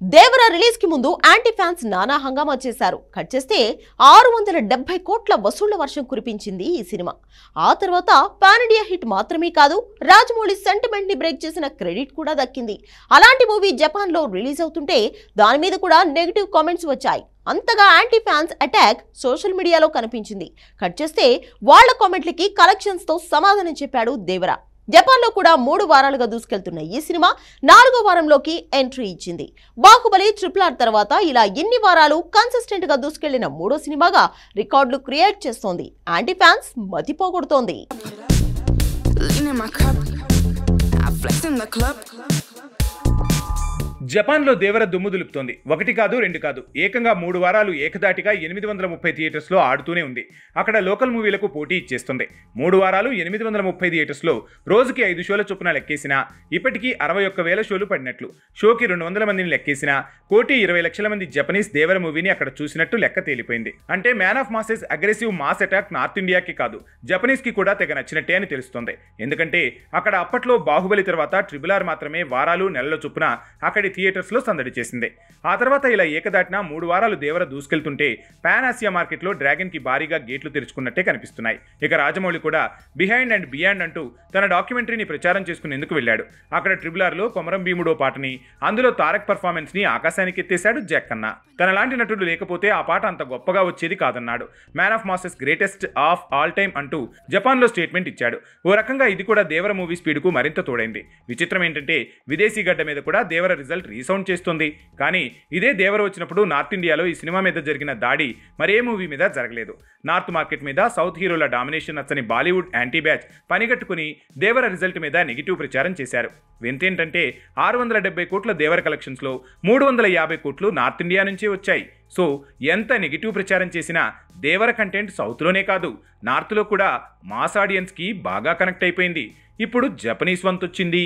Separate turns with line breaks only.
దేవర release కి ముందు anti fans నానా హంగామా చేశారు. కట్ చేస్తే 670 కోట్ల వసూళ్ల వర్షం కురిపించింది ఈ సినిమా. ఆ తర్వాత పాన్ ఇండియా హిట్ మాత్రమే కాదు, రాజమౌళి సెంటిమెంట్ ని బ్రేక్ చేసిన క్రెడిట్ కూడా దక్కింది. అలాంటి మూవీ జపాన్ లో రిలీజ్ అవుతుంటే దాని మీద కూడా నెగిటివ్ కామెంట్స్ వచ్చాయి. అంతగా యాంటీ ఫ్యాన్స్ అటాక్ సోషల్ మీడియాలో కనిపించింది. కట్ చేస్తే వాళ్ల కామెంట్లకి కలెక్షన్స్ తో సమాధానం చెప్పాడు దేవర. జపాన్ లో కూడా 3 వారాలుగా దూసుకెళ్తున్న ఈ సినిమా 4వ వారంలోకి ఎంట్రీ ఇచ్చింది. బాహుబలి RRR తర్వాత ఇలా ఎన్ని వారాలు కన్సిస్టెంట్ గా దూసుకెళ్లిన 3వ సినిమాగా రికార్డులు క్రియేట్ చేస్తోంది. యాంటీ ఫ్యాన్స్ మతిపోగొడుతోంది.
జపాన్లో దేవర దుమ్ము దులుపుతోంది. 1 కాదు 2 కాదు, ఏకంగా 3 వారాలు ఏకదాటిగా 830 థియేటర్స్లో ఆడుతూనే ఉంది. అక్కడ లోకల్ మూవీలకు పోటీ ఇచ్చేస్తుంది. 3 వారాలు 830 థియేటర్స్లో రోజుకి 5 షోల చొప్పున లెక్కేసినా ఇప్పటికీ 61,000 షోలు పడినట్లు. షోకి 200 మందిని లెక్కేసినా 1,20,00,000 మంది జపనీస్ దేవర మూవీని అక్కడ చూసినట్టు లెక్క తేలిపోయింది. అంటే man of masses aggressive mass attack north ఇండియాకి కాదు, జపనీస్ కి కూడా తెగ నచ్చినట్టే అని తెలుస్తోంది. ఎందుకంటే అక్కడ అప్పట్లో బాహుబలి తర్వాత RRR మాత్రమే వారాలు నెలల చొప్పున అక్కడి థియేటర్స్ లో సందడి చేసింది. ఆ తర్వాత ఇలా ఏకదాటిన 3 వారాలు దేవర దూసుకెళ్తుంటే పాన్ ఆసియా మార్కెట్ లో డ్రాగన్ కి భారీగా గేట్లు తెరుచుకున్నట్టే కనిపిస్తున్నాయి. ఇక రాజమౌళి కూడా బిహైండ్ అండ్ బియాండ్ అంటూ తన డాక్యుమెంటరీని ప్రచారం చేసుకునేందుకు వెళ్ళాడు. అక్కడ RRR లో కొమరం భీముడో పాటని, అందులో తారక్ పర్ఫార్మెన్స్ ని ఆకాశానికి ఎత్తేశాడు జాక్ అన్న. తనలాంటి నటుడు లేకపోతే ఆ పాట అంత గొప్పగా వచ్చేది కాదన్నాడు. Man of masses greatest of all time అంటూ జపాన్ లో స్టేట్మెంట్ ఇచ్చాడు. ఓ రకంగా ఇది కూడా దేవర మూవీ స్పీడ్ కు మరింత తోడైంది. విచిత్రం ఏంటంటే విదేశీ గడ్డ మీద కూడా దేవర రిజల్ట్ రీసౌండ్ చేస్తుంది. కానీ ఇదే దేవర వచ్చినప్పుడు నార్త్ ఇండియాలో ఈ సినిమా మీద జరిగిన దాడి మరే మూవీ మీద జరగలేదు. నార్త్ మార్కెట్ మీద సౌత్ హీరోల డామినేషన్ నచ్చని బాలీవుడ్ యాంటీ బ్యాచ్ పనిగట్టుకుని దేవర రిజల్ట్ మీద నెగిటివ్ ప్రచారం చేశారు. వింతేంటంటే 670 కోట్ల దేవర కలెక్షన్స్ లో 350 కోట్లు నార్త్ ఇండియా నుంచే వచ్చాయి. సో ఎంత నెగిటివ్ ప్రచారం చేసినా దేవర కంటెంట్ సౌత్ లోనే కాదు, నార్త్ లో కూడా మాస్ ఆడియన్స్ కి బాగా కనెక్ట్ అయిపోయింది. ఇప్పుడు జపనీస్ వంతొచ్చింది.